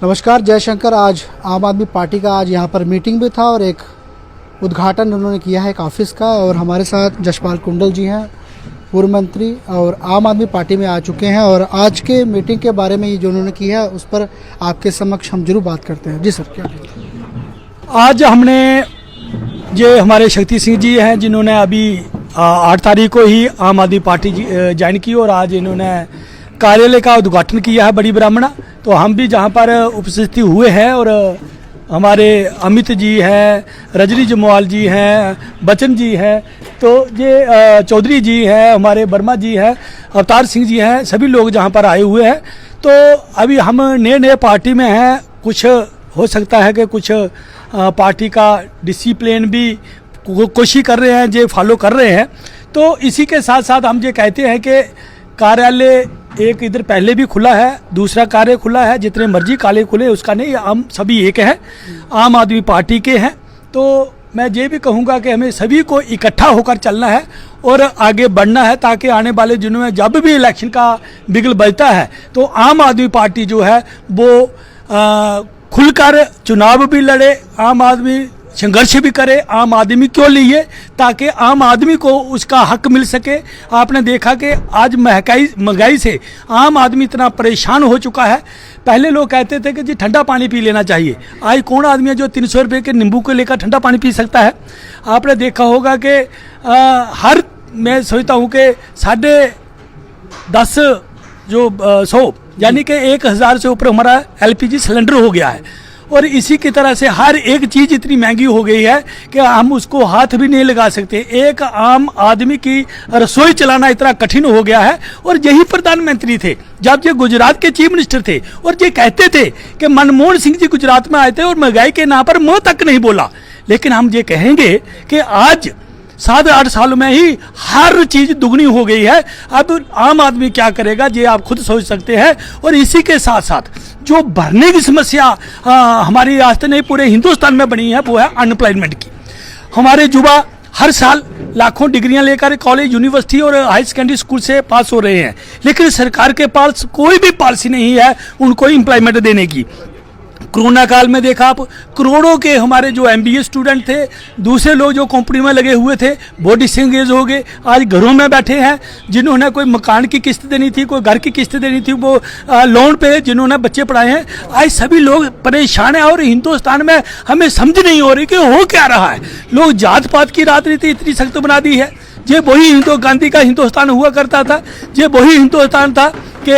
नमस्कार, जयशंकर। आज आम आदमी पार्टी का आज यहाँ पर मीटिंग भी था और एक उद्घाटन उन्होंने किया है एक ऑफिस का। और हमारे साथ जसपाल कुंडल जी हैं, पूर्व मंत्री और आम आदमी पार्टी में आ चुके हैं। और आज के मीटिंग के बारे में ये जो उन्होंने किया है उस पर आपके समक्ष हम जरूर बात करते हैं। जी सर, क्या आज हमने जो हमारे शक्ति सिंह जी हैं जिन्होंने अभी 8 तारीख को ही आम आदमी पार्टी ज्वाइन की और आज इन्होंने कार्यालय का उद्घाटन किया है बड़ी ब्राह्मणा। तो हम भी जहां पर उपस्थित हुए हैं और हमारे अमित जी हैं, रजनी जमवाल जी हैं, बच्चन जी हैं, तो ये चौधरी जी हैं, हमारे वर्मा जी हैं, अवतार सिंह जी हैं, सभी लोग जहां पर आए हुए हैं। तो अभी हम नए पार्टी में हैं, कुछ हो सकता है कि कुछ पार्टी का डिसिप्लिन भी कोशिश कर रहे हैं, जो फॉलो कर रहे हैं। तो इसी के साथ साथ हम ये कहते हैं कि कार्यालय एक इधर पहले भी खुला है, दूसरा कार्य खुला है, जितने मर्जी काले खुले उसका नहीं, हम सभी एक हैं, आम आदमी पार्टी के हैं। तो मैं ये भी कहूँगा कि हमें सभी को इकट्ठा होकर चलना है और आगे बढ़ना है, ताकि आने वाले दिनों में जब भी इलेक्शन का बिगल बजता है तो आम आदमी पार्टी जो है वो खुलकर चुनाव भी लड़े, आम आदमी संघर्ष भी करे आम आदमी क्यों लिए, ताकि आम आदमी को उसका हक मिल सके। आपने देखा कि आज महंगाई से आम आदमी इतना परेशान हो चुका है। पहले लोग कहते थे कि जी ठंडा पानी पी लेना चाहिए, आज कौन आदमी है जो 300 रुपये के नींबू को लेकर ठंडा पानी पी सकता है। आपने देखा होगा कि मैं सोचता हूँ कि 10.5 जो 100 यानी कि 1000 से ऊपर हमारा LPG सिलेंडर हो गया है। और इसी की तरह से हर एक चीज़ इतनी महंगी हो गई है कि हम उसको हाथ भी नहीं लगा सकते। एक आम आदमी की रसोई चलाना इतना कठिन हो गया है। और यही प्रधानमंत्री थे जब ये गुजरात के चीफ मिनिस्टर थे और ये कहते थे कि मनमोहन सिंह जी गुजरात में आए थे और महंगाई के नाम पर मुंह तक नहीं बोला। लेकिन हम ये कहेंगे कि आज 7-8 साल में ही हर चीज दुगनी हो गई है। अब आम आदमी क्या करेगा ये आप खुद सोच सकते हैं। और इसी के साथ साथ जो भरने की समस्या हमारी रियासत नहीं पूरे हिंदुस्तान में बनी है वो है अनएम्प्लॉयमेंट की। हमारे युवा हर साल लाखों डिग्रियां लेकर कॉलेज, यूनिवर्सिटी और हाई सेकेंडरी स्कूल से पास हो रहे हैं, लेकिन सरकार के पास कोई भी पॉलिसी नहीं है उनको एम्प्लॉयमेंट देने की। कोरोना काल में देखा आप, करोड़ों के हमारे जो MBA स्टूडेंट थे, दूसरे लोग जो कंपनी में लगे हुए थे वो डिसएंगेज हो गए, आज घरों में बैठे हैं। जिन्होंने कोई मकान की किस्त देनी थी, कोई घर की किस्त देनी थी, वो लोन पे जिन्होंने बच्चे पढ़ाए हैं, आज सभी लोग परेशान हैं। और हिंदुस्तान में हमें समझ नहीं हो रही कि हो क्या रहा है। लोग जात पात की राजनीति इतनी सख्त बना दी है। ये वही गांधी का हिंदुस्तान हुआ करता था, ये वही हिंदुस्तान था कि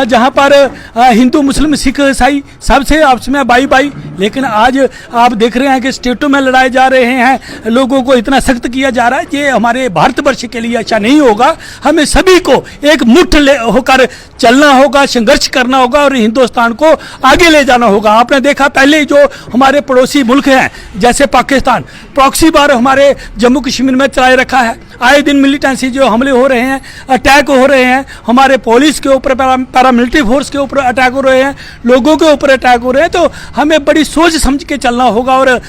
जहाँ पर हिंदू, मुस्लिम, सिख, ईसाई सबसे आपस में बाई। लेकिन आज आप देख रहे हैं कि स्टेटों में लड़ाए जा रहे हैं, लोगों को इतना सख्त किया जा रहा है। ये हमारे भारतवर्ष के लिए अच्छा नहीं होगा। हमें सभी को एक मुट्ठ होकर चलना होगा, संघर्ष करना होगा और हिंदुस्तान को आगे ले जाना होगा। आपने देखा पहले जो हमारे पड़ोसी मुल्क हैं जैसे पाकिस्तान, प्रॉक्सी वार हमारे जम्मू कश्मीर में चलाए रखा है। आए दिन मिलिटेंसी जो हमले हो रहे हैं, अटैक हो रहे हैं, हमारे पुलिस के ऊपर, पैरामिलिट्री फोर्स के ऊपर अटैक हो रहे हैं, लोगों के ऊपर अटैक हो रहे हैं। तो हमें बड़ी सोच समझ के चलना होगा। और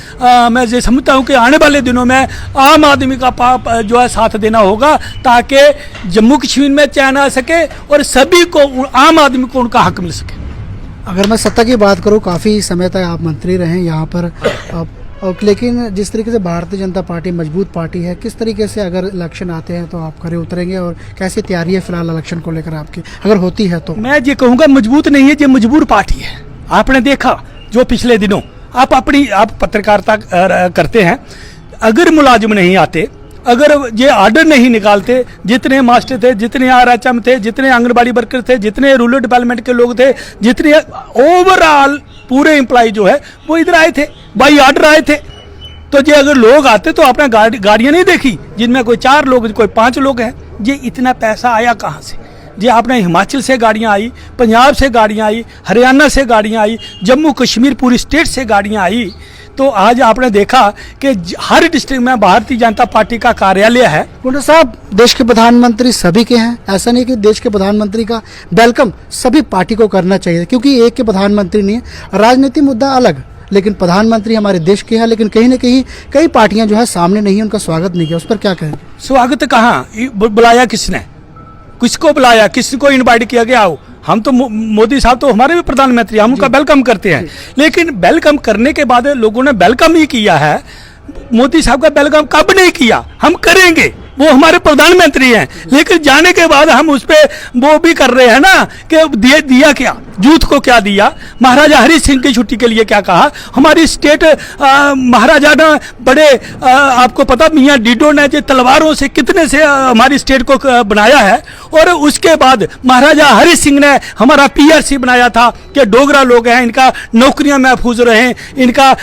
मैं ये समझता हूँ कि आने वाले दिनों में आम आदमी का जो है साथ देना होगा, ताकि जम्मू कश्मीर में चैन आ सके और सभी को, आम आदमी को उनका हक मिल सके। अगर मैं सत्ता की बात करूँ, काफ़ी समय तक आप मंत्री रहे यहाँ पर, लेकिन जिस तरीके से भारतीय जनता पार्टी मजबूत पार्टी है, किस तरीके से अगर इलेक्शन आते हैं तो आप खड़े उतरेंगे और कैसी तैयारी है फिलहाल इलेक्शन को लेकर आपकी, अगर होती है तो? मैं ये कहूँगा मजबूत नहीं है, ये मजबूर पार्टी है। आपने देखा जो पिछले दिनों आप पत्रकारिता करते हैं, अगर मुलाजिम नहीं आते, अगर ये ऑर्डर नहीं निकालते, जितने मास्टर थे, जितने RHM थे, जितने आंगनबाड़ी वर्कर थे, जितने रूरल डेवलपमेंट के लोग थे, जितने ओवरऑल पूरे एम्प्लॉय जो है वो इधर आए थे, बाई ऑर्डर आए थे। तो ये अगर लोग आते तो आपने गाड़ियां नहीं देखी जिनमें कोई 4 लोग, कोई 5 लोग हैं। ये इतना पैसा आया कहाँ से? ये आपने हिमाचल से गाड़ियां आई, पंजाब से गाड़ियां आई, हरियाणा से गाड़ियां आई, जम्मू कश्मीर पूरी स्टेट से गाड़ियां आई। तो आज आपने देखा कि हर डिस्ट्रिक्ट में भारतीय जनता पार्टी का कार्यालय है। कुंडल साहब, देश के प्रधानमंत्री सभी के हैं, ऐसा नहीं कि देश के प्रधानमंत्री का वेलकम सभी पार्टी को करना चाहिए, क्योंकि एक के प्रधानमंत्री नहीं है। राजनीति मुद्दा अलग, लेकिन प्रधानमंत्री हमारे देश के हैं, लेकिन कहीं ना कहीं कई पार्टियां जो है सामने नहीं है, उनका स्वागत नहीं किया, उस पर क्या कहें? स्वागत कहाँ, बुलाया किसने, किसको बुलाया, किसको इनवाइट किया गया? आओ, हम तो मोदी साहब तो हमारे भी प्रधानमंत्री, हम उनका वेलकम करते हैं, लेकिन वेलकम करने के बाद लोगों ने वेलकम ही किया है, मोदी साहब का वेलकम कब नहीं किया, हम करेंगे, वो हमारे प्रधानमंत्री हैं, लेकिन जाने के बाद हम उस पर वो भी कर रहे हैं ना कि दिया क्या, यूथ को क्या दिया, महाराजा हरि सिंह की छुट्टी के लिए क्या कहा, हमारी स्टेट महाराजा ने बड़े आपको पता मियाँ डीडो ने जो तलवारों से कितने से हमारी स्टेट को बनाया है, और उसके बाद महाराजा हरि सिंह ने हमारा पीआरसी बनाया था कि डोगरा लोग हैं, इनका नौकरियां महफूज रहें, इनका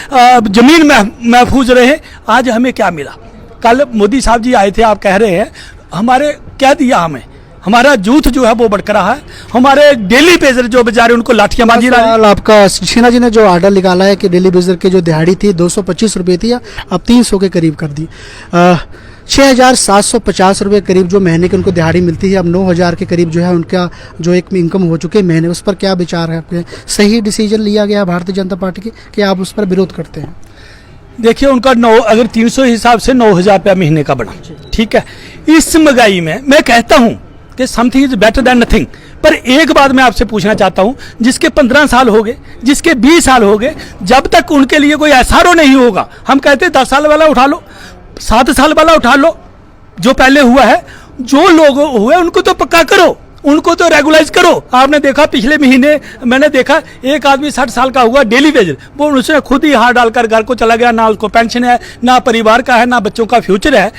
जमीन महफूज रहे। आज हमें क्या मिला? कल मोदी साहब जी आए थे, आप कह रहे हैं हमारे क्या दिया, हमें हमारा यूथ जो है वो भड़क रहा है, हमारे डेली बेजर जो बेचारे उनको लाठियां बांधी रहा है। आपका शिवसेना जी ने जो आर्डर निकाला है कि डेली बेजर की जो दिहाड़ी थी 225 रुपये थी, अब 300 के करीब कर दी। 6,750 रुपये करीब जो महीने की उनको दिहाड़ी मिलती है, अब 9,000 के करीब जो है उनका जो एक इनकम हो चुके महीने, उस पर क्या विचार है आपके? सही डिसीजन लिया गया भारतीय जनता पार्टी की कि आप उस पर विरोध करते हैं? देखिए उनका अगर 300 हिसाब से 9,000 रुपया महीने का बना, ठीक है। इस महंगाई में मैं कहता हूं कि something is better than nothing, पर एक बात मैं आपसे पूछना चाहता हूं, जिसके 15 साल हो गए, जिसके 20 साल हो गए, जब तक उनके लिए कोई एसआरओ नहीं होगा, हम कहते हैं 10 साल वाला उठा लो, 7 साल वाला उठा लो, जो पहले हुआ है, जो लोग हुए उनको तो पक्का करो, उनको तो रेगुलाइज करो। आपने देखा पिछले महीने मैंने देखा एक आदमी 60 साल का हुआ डेली वेजर, वो उसने खुद ही हाथ डालकर घर को चला गया, ना उसको पेंशन है, ना परिवार का है, ना बच्चों का फ्यूचर है।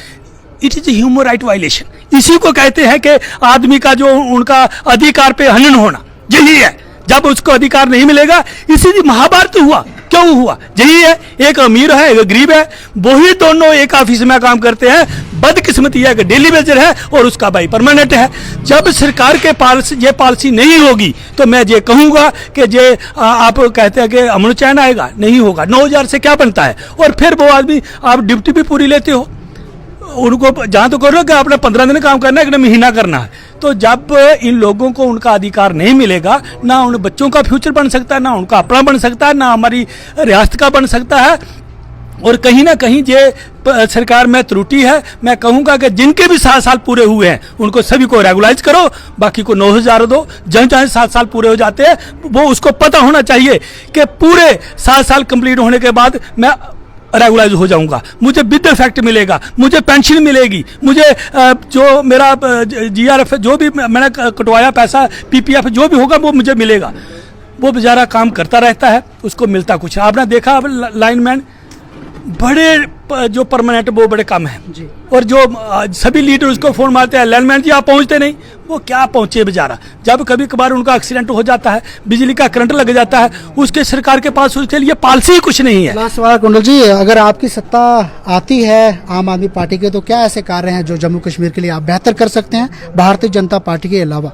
It is human right violation. इसी को कहते हैं कि आदमी का जो उनका अधिकार पे हनन होना, यही है। जब उसको अधिकार नहीं मिलेगा, इसी महाभारत हुआ, क्यों हुआ? यही है, एक अमीर है, एक गरीब है, वही दोनों एक ऑफिस में काम करते हैं। बदकिस्मती है कि डेली वेजर है और उसका भाई परमानेंट है। जब सरकार के पास ये पॉलिसी नहीं होगी तो मैं ये कहूंगा कि ये आप कहते हैं कि अमन चैन आएगा, नहीं होगा। 9,000 से क्या बनता है? और फिर वो आदमी आप ड्यूटी भी पूरी लेते हो, उनको जहां तो करो कि आपने 15 दिन काम करना है, एक महीना करना है। तो जब इन लोगों को उनका अधिकार नहीं मिलेगा, ना उन बच्चों का फ्यूचर बन सकता है, ना उनका अपना बन सकता है, ना हमारी रियासत का बन सकता है। और कहीं ना कहीं ये सरकार में त्रुटि है। मैं कहूंगा कि जिनके भी 7 साल पूरे हुए हैं उनको सभी को रेगुलाइज करो, बाकी को 9,000 दो। जहाँ जहाँ 7 साल पूरे हो जाते हैं वो उसको पता होना चाहिए कि पूरे 7 साल कंप्लीट होने के बाद मैं रेगुलाइज हो जाऊंगा, मुझे विद इफेक्ट मिलेगा, मुझे पेंशन मिलेगी, मुझे जो मेरा जीआरएफ जो भी मैंने कटवाया पैसा, पीपीएफ जो भी होगा वो मुझे मिलेगा। वो बेचारा काम करता रहता है, उसको मिलता कुछ। आपने देखा अब लाइनमैन बड़े जो परमानेंट वो बड़े कम हैं जी। और जो सभी लीडर उसको फोन मारते हैं, लाइनमैन जी आप पहुंचते नहीं, वो क्या पहुंचे बेचारा। जब कभी कभार उनका एक्सीडेंट हो जाता है, बिजली का करंट लग जाता है, उसके सरकार के पास उसके लिए पॉलिसी ही कुछ नहीं है। लास्ट सवाल कुंडल जी, अगर आपकी सत्ता आती है आम आदमी पार्टी के, तो क्या ऐसे कार्य हैं जो जम्मू कश्मीर के लिए आप बेहतर कर सकते हैं भारतीय जनता पार्टी के अलावा?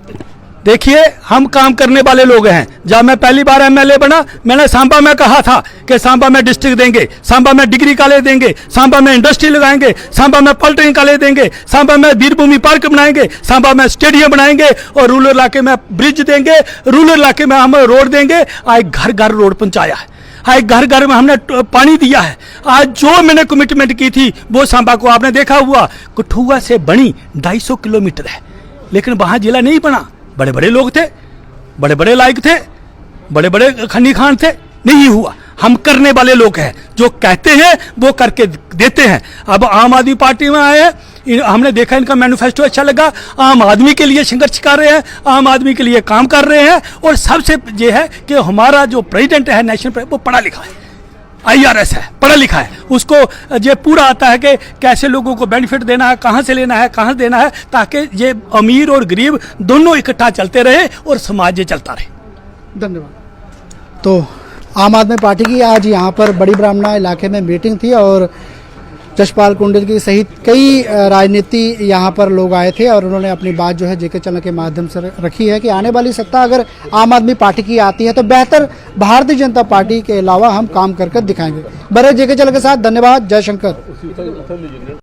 देखिए हम काम करने वाले लोग हैं। जब मैं पहली बार एमएलए बना, मैंने सांबा में कहा था कि सांबा में डिस्ट्रिक्ट देंगे, सांबा में डिग्री कॉलेज देंगे, सांबा में इंडस्ट्री लगाएंगे, सांबा में पॉलिटेक्निक कॉलेज देंगे, सांबा में वीरभूमि पार्क बनाएंगे, सांबा में स्टेडियम बनाएंगे, और रूरल इलाके में ब्रिज देंगे, रूरल इलाके में हम रोड देंगे। आज घर घर रोड पहुंचाया है, आज घर घर में हमने पानी दिया है। आज जो मैंने कमिटमेंट की थी वो सांबा को आपने देखा हुआ, कठुआ से बनी 250 किलोमीटर है, लेकिन वहां जिला नहीं बना। बड़े बड़े लोग थे, बड़े बड़े लायक थे, बड़े बड़े खन्नी खान थे, नहीं हुआ। हम करने वाले लोग हैं, जो कहते हैं वो करके देते हैं। अब आम आदमी पार्टी में आए हैं, हमने देखा इनका मैनिफेस्टो अच्छा लगा, आम आदमी के लिए संघर्ष कर रहे हैं, आम आदमी के लिए काम कर रहे हैं। और सबसे ये है कि हमारा जो प्रेसिडेंट है नेशनल, वो पढ़ा लिखा है, IRS है, पढ़ा लिखा है, उसको ये पूरा आता है कि कैसे लोगों को बेनिफिट देना है, कहाँ से लेना है, कहाँ देना है, ताकि ये अमीर और गरीब दोनों इकट्ठा चलते रहे और समाज ये चलता रहे। धन्यवाद। तो आम आदमी पार्टी की आज यहाँ पर बड़ी ब्राह्मणा इलाके में मीटिंग थी और जशपाल कुंडल की सहित कई राजनीति यहाँ पर लोग आए थे और उन्होंने अपनी बात जो है जेके चैनल के माध्यम से रखी है कि आने वाली सत्ता अगर आम आदमी पार्टी की आती है तो बेहतर भारतीय जनता पार्टी के अलावा हम काम कर दिखाएंगे। बड़े जेके चैनल के साथ धन्यवाद। जय शंकर।